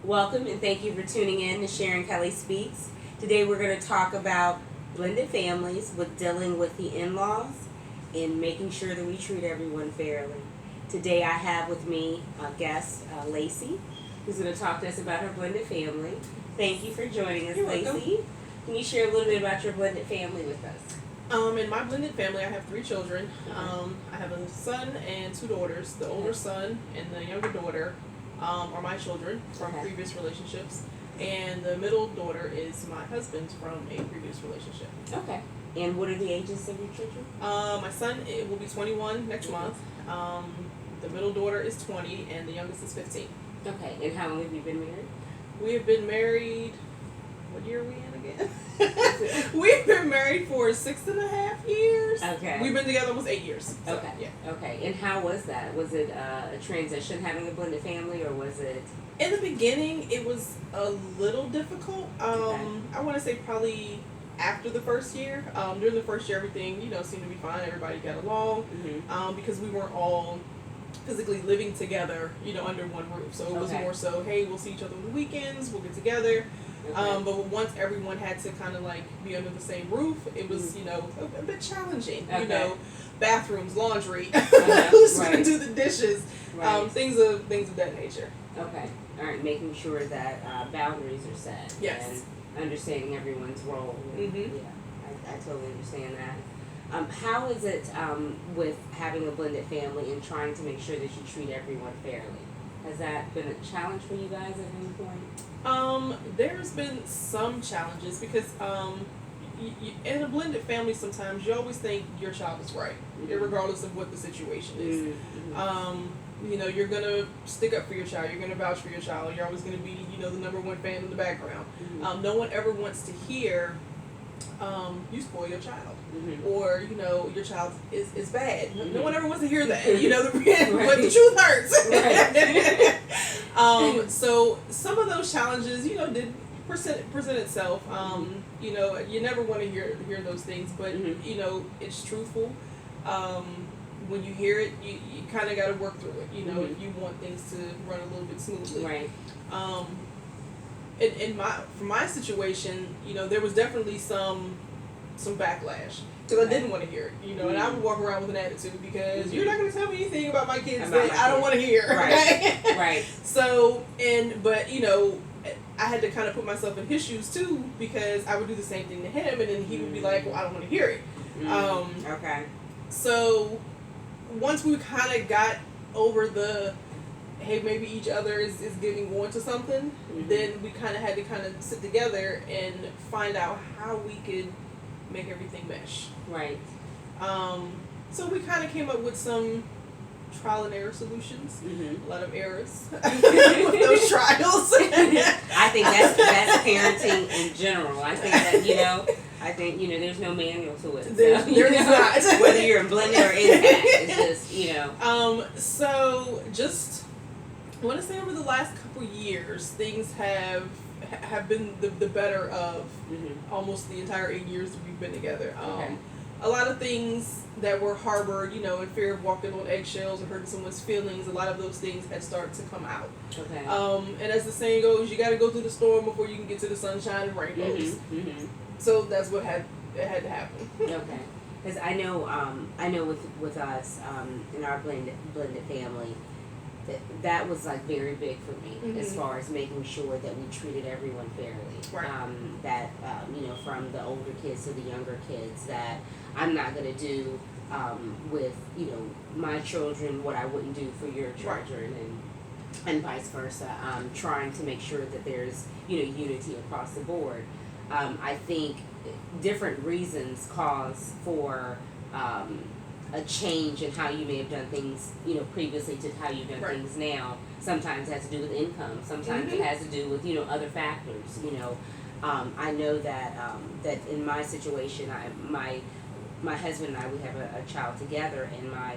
Welcome and thank you for tuning in to Sharon Kelly Speaks. Today we're going to talk about blended families with dealing with the in-laws and making sure that we treat everyone fairly. Today I have with me a guest, Lacey, who's going to talk to us about her blended family. Thank you for joining us, You're Lacey. welcome. Can you share a little bit about your blended family with us? In my blended family, I have three children. I have a son and two daughters. The older son and the younger daughter are my children from previous relationships, and the middle daughter is my husband from a previous relationship. Okay. And what are the ages of your children? My son will be 21 next month. The middle daughter is 20, and the youngest is 15. Okay. And how long have you been married? We have been married. What year are we in again? We've been married for 6.5 years. Okay. We've been together almost 8 years. So, Okay. Yeah. Okay. And how was that? Was it a transition having a blended family, or was it? In the beginning, it was a little difficult. Okay. I want to say probably after the first year. During the first year, everything seemed to be fine. Everybody got along. Mm-hmm. Because we weren't all physically living together, under one roof. So it was more so, hey, we'll see each other on the weekends. We'll get together. Okay. But once everyone had to kind of like be under the same roof, it was a bit challenging. Okay. Bathrooms, laundry, who's Right. gonna do the dishes, Right. things of that nature. Okay. All right. Making sure that boundaries are set. Yes. And understanding everyone's role. Mhm. Yeah. I totally understand that. How is it with having a blended family and trying to make sure that you treat everyone fairly? Has that been a challenge for you guys at any point? There's been some challenges because in a blended family, sometimes you always think your child is right, regardless of what the situation is. Mm-hmm. You're gonna stick up for your child. You're gonna vouch for your child. You're always gonna be, the number one fan in the background. Mm-hmm. No one ever wants to hear, you spoil your child, Mm-hmm. or your child is bad. Mm-hmm. No one ever wants to hear that. Right. But the truth hurts. Right. So some of those challenges, did present itself. You never want to hear those things, but Mm-hmm. it's truthful. When you hear it, you kind of got to work through it. Mm-hmm. If you want things to run a little bit smoothly. Right. For my situation, there was definitely some backlash because I didn't want to hear it. And I would walk around with an attitude because you're not going to tell me anything about my kids that I don't want to hear. Right. Right. So but I had to kind of put myself in his shoes too, because I would do the same thing to him, and then he would be like, "Well, I don't want to hear it." Okay. So once we kind of got over the, hey, maybe each other is getting on to something, then we kind of had to kind of sit together and find out how we could make everything mesh. Right. So we kind of came up with some trial and error solutions. Mm-hmm. A lot of errors with those trials. I think that's parenting in general. I think that there's no manual to it. There is not. Whether you're in blended or intact, it's just So just I want to say over the last couple years, things have been the better of almost the entire 8 years that we've been together. Okay. A lot of things that were harbored, in fear of walking on eggshells or hurting someone's feelings, a lot of those things had started to come out. Okay. And as the saying goes, you got to go through the storm before you can get to the sunshine and rainbows. Mm-hmm. So that's what had to happen. Okay. Because I know with us in our blended family, that was like very big for me as far as making sure that we treated everyone fairly. Right. From the older kids to the younger kids, that I'm not gonna do with my children what I wouldn't do for your children, and vice versa. Trying to make sure that there's unity across the board. I think different reasons cause for a change in how you may have done things, previously to how you've done things now. Sometimes it has to do with income. Sometimes it has to do with, other factors. I know that that in my situation, my husband and I, we have a child together, and I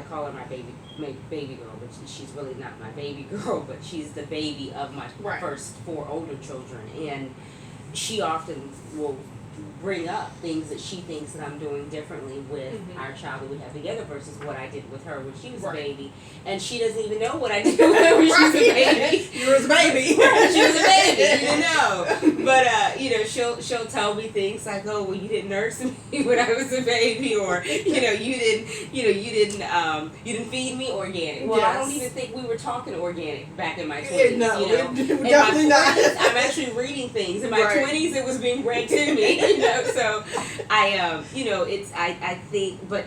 call her my baby girl, but she's really not my baby girl, but she's the baby of my first 4 older children, and she often will bring up things that she thinks that I'm doing differently with our child that we have together versus what I did with her when she was a baby, and she doesn't even know what I did with her when she was a baby. You was a baby. She was a baby. You didn't know, but you know, she'll tell me things like, "Oh, well, you didn't nurse me when I was a baby," or you know, you didn't feed me organic. Well, I don't even think we were talking organic back in my 20s. No, you know, definitely not. I'm actually reading things in my 20s. It was being read to me. You know, so you know, I think, but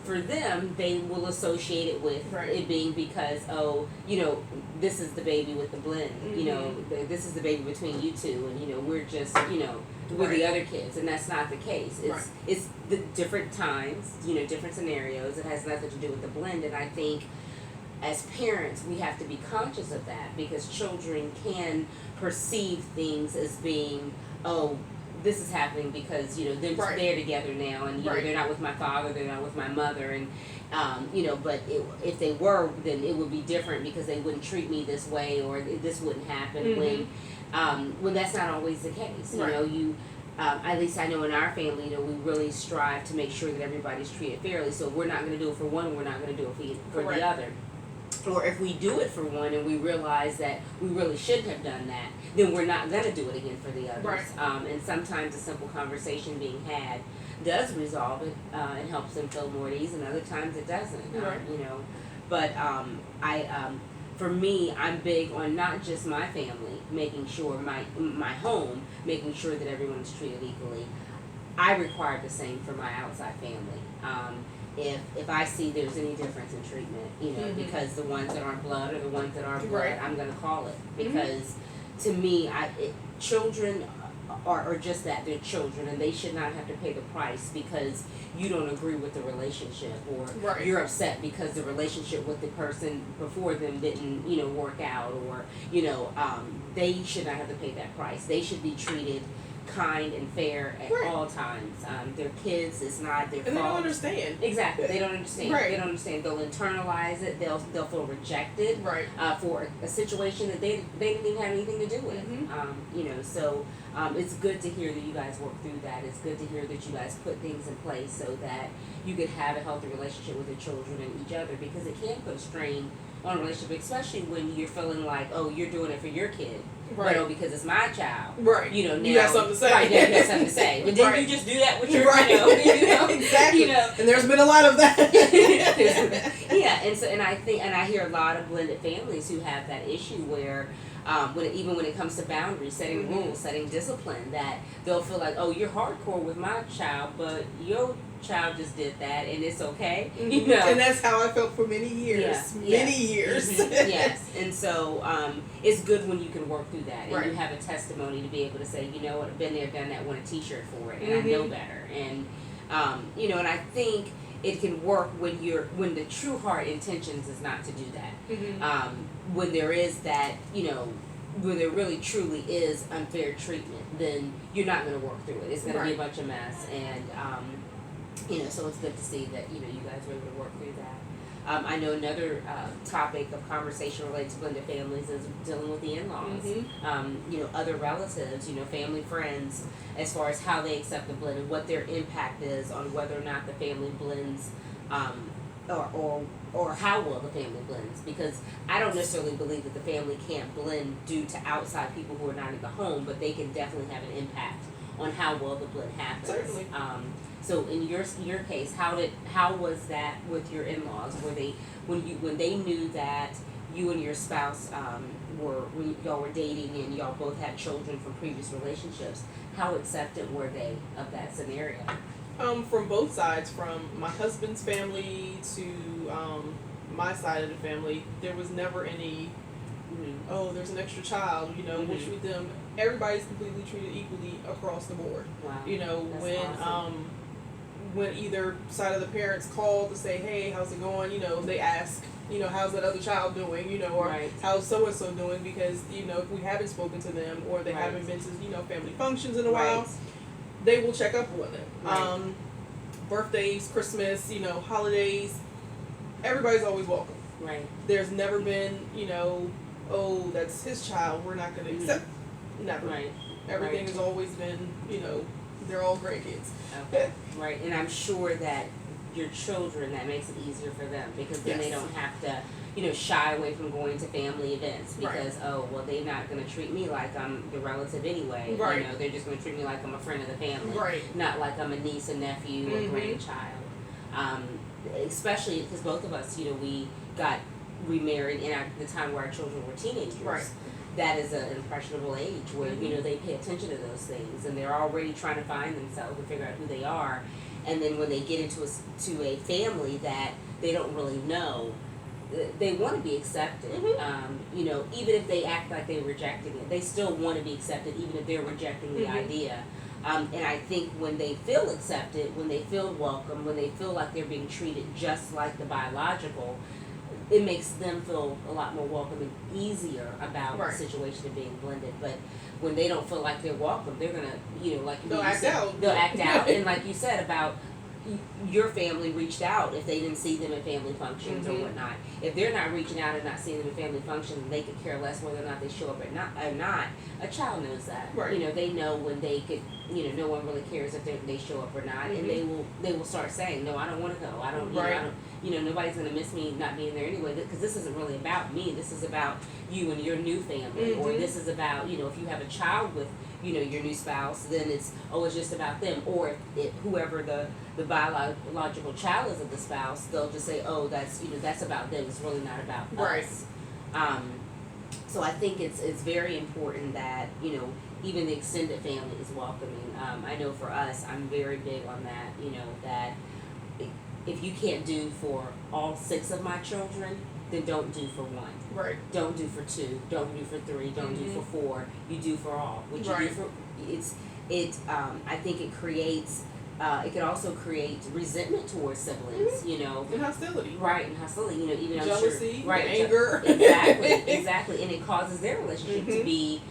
for them, they will associate it with it being because, oh, you know, this is the baby with the blend. You know, this is the baby between you two, and you know, we're just, you know, we're the other kids, and that's not the case. It's the different times, you know, different scenarios. It has nothing to do with the blend, and I think as parents, we have to be conscious of that because children can perceive things as being, oh, this is happening because, you know, they're together now, and you know, they're not with my father, they're not with my mother, and you know, but if they were, then it would be different because they wouldn't treat me this way, or this wouldn't happen when that's not always the case. You know, you at least I know in our family, you know, we really strive to make sure that everybody's treated fairly. So we're not going to do it for one, we're not going to do it for the other. Or if we do it for one and we realize that we really shouldn't have done that, then we're not going to do it again for the others. And sometimes a simple conversation being had does resolve it and helps them feel more at ease, and other times it doesn't. You know, but for me, I'm big on not just my family, making sure my home, making sure that everyone is treated equally. I require the same for my outside family. If I see there's any difference in treatment, you know, because the ones that aren't blood or the ones that are blood, I'm going to call it. Because to me, children are just that, they're children, and they should not have to pay the price because you don't agree with the relationship, or you're upset because the relationship with the person before them didn't, you know, work out, or, you know, they should not have to pay that price. They should be treated kind and fair at all times. Their kids, it's not their fault. And they don't understand. Exactly, they don't understand. They don't understand. They'll internalize it. They'll feel rejected for a situation that they didn't even have anything to do with. You know, so it's good to hear that you guys work through that. It's good to hear that you guys put things in place so that you could have a healthy relationship with your children and each other, because it can put a strain on a relationship, especially when you're feeling like, oh, you're doing it for your kid. But oh, because it's my child. You know, now you got something to say. Now you got something to say. But didn't you just do that with your you know? Exactly. You know? And there's been a lot of that. Yeah, and I hear a lot of blended families who have that issue where even when it comes to boundaries, setting rules, setting discipline, that they'll feel like, oh, you're hardcore with my child, but your child just did that and it's okay. You know? And that's how I felt for many years. Many years. Yes. And so it's good when you can work through that and you have a testimony to be able to say, you know what, I've been there, done that, want a t-shirt for it, and I know better. And you know, and I think it can work when the true heart intentions is not to do that. When there is that, you know, when there really truly is unfair treatment, then you're not going to work through it. It's going to be a bunch of mess, and you know, so it's good to see that, you know, you guys were able to work through that. I know another topic of conversation related to blended families is dealing with the in-laws. You know, other relatives, you know, family, friends, as far as how they accept the blend and what their impact is on whether or not the family blends, or how well the family blends. Because I don't necessarily believe that the family can't blend due to outside people who are not in the home, but they can definitely have an impact on how well the blend happens. Certainly. So in your case, how was that with your in-laws? Were they when they knew that you and your spouse when y'all were dating and y'all both had children from previous relationships, how accepted were they of that scenario? From both sides, from my husband's family to my side of the family, there was never any oh, there's an extra child, you know, we'll treat them. Everybody's completely treated equally across the board. Wow. You know, That's awesome. When either side of the parents call to say, hey, how's it going, you know, they ask, you know, how's that other child doing, you know, or how's so-and-so doing, because, you know, if we haven't spoken to them or they haven't been to, you know, family functions in a while, they will check up on them. Birthdays, Christmas, you know, holidays, everybody's always welcome. There's never been, you know, oh, that's his child, we're not going to accept. Never. Everything has always been, you know, They're all grandkids. Okay, right, and I'm sure that your children, that makes it easier for them, because then they Yes. don't have to, shy away from going to family events, because, oh, well, they're not gonna treat me like I'm the relative anyway. Right. They're just gonna treat me like I'm a friend of the family. Right. Not like I'm a niece, a nephew, or Mhm. grandchild. Um, Especially because both of us, we got remarried in the time where our children were teenagers. Right. That is an impressionable age where, Mhm. they pay attention to those things, and they're already trying to find themselves and figure out who they are. And then when they get into to a family that they don't really know, they want to be accepted. Mhm. Even if they act like they're rejecting it, they still want to be accepted, even if they're rejecting the Mhm. idea. And I think when they feel accepted, when they feel welcome, when they feel like they're being treated just like the biological, it makes them feel a lot more welcome and easier about Right. the situation of being blended. But when they don't feel like they're welcome, they're gonna, like They'll you act said, out. they'll act out. And like you said about your family reached out if they didn't see them at family functions or Mhm. whatnot. If they're not reaching out and not seeing them at family functions, they could care less whether or not they show up or not. A child knows that. Right. They know when they could. No one really cares if they show up or not, and they will start saying, no, I don't want to go. I don't. Right. I don't. Nobody's gonna miss me not being there anyway, because this isn't really about me. This is about you and your new family, or Mhm. this is about if you have a child with your new spouse, then it's just about them, or if whoever the biological child is of the spouse, they'll just say, oh, that's about them. It's really not about Right. us. So I think it's very important that even the extended family is welcoming. I know for us, I'm very big on that. That if you can't do for all 6 of my children, then don't do for 1. Right. Don't do for 2. Don't do for 3. Don't do for 4. You do for all. What you do Right. for I think it creates. It can also create resentment towards siblings. And hostility. Right, and hostility. Even Jealousy. I'm sure, right, Anger. exactly, and it causes their relationship to Mhm. be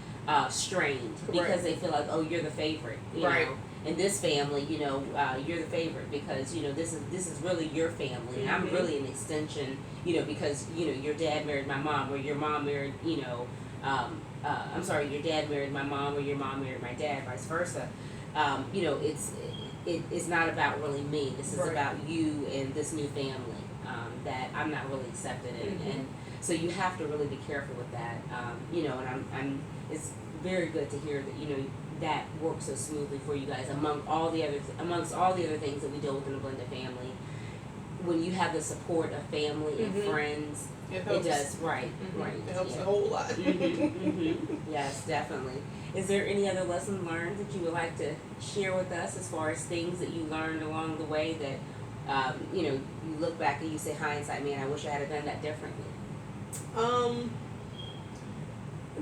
strained because Correct. they feel like, oh, you're the favorite. Right. In this family, you're the favorite because this is really your family, and I'm Mhm. really an extension. Because your dad married my mom, or your mom married I'm sorry, your dad married my mom, or your mom married my dad, vice versa. It's not about really me. This is Right. about you and this new family that I'm not really accepted in, Mhm. and so you have to really be careful with that. And I'm. It's very good to hear that that works so smoothly for you guys amongst all the other things that we deal with in a blended family. When you have the support of family and Mhm. friends, It it helps. does. Right. Mhm. Right. It helps yeah. a whole lot. Yes, definitely. Is there any other lesson learned that you would like to share with us as far as things that you learned along the way that, you look back and you say, hindsight, man, I wish I had done that differently?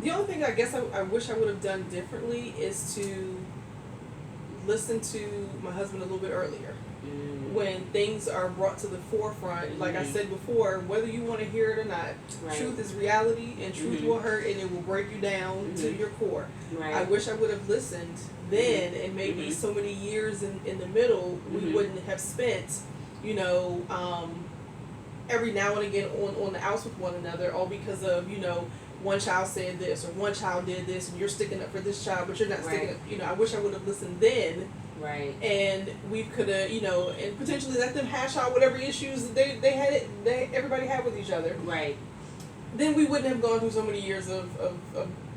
The only thing I guess I wish I would have done differently is to listen to my husband a little bit earlier. When things are brought to the forefront, like I Mhm. said before, whether you want to hear it or not, Right. truth is reality, and truth Mhm. will hurt, and it will break you down to Mhm. your core. Right. I wish I would have listened then, and maybe Mhm. so many years in the middle we Mhm. wouldn't have spent, every now and again on the outs with one another, all because of one child said this or one child did this, and you're sticking up for this child, but you're not sticking Right. up. I wish I would have listened then, Right. and we could have, and potentially let them hash out whatever issues that everybody had with each other. Right. Then we wouldn't have gone through so many years of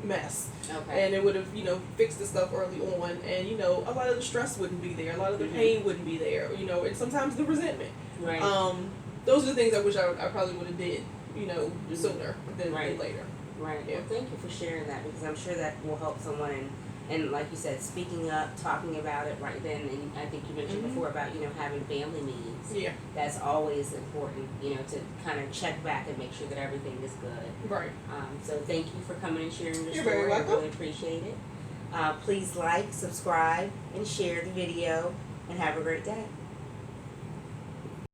mess, Okay. and it would have fixed the stuff early on, and a lot of the stress wouldn't be there, a lot of the Mhm. pain wouldn't be there, and sometimes the resentment. Right. Those are the things I wish I probably would have did sooner than Right. later. Right. Yeah. Well, thank you for sharing that, because I'm sure that will help someone. And like you said, speaking up, talking about it right then. And I think you mentioned Mhm. before about having family meetings. Yeah. That's always important. To kind of check back and make sure that everything is good. Right. So thank you for coming and sharing your You're story. very welcome. I really appreciate it. Please like, subscribe, and share the video. And have a great day.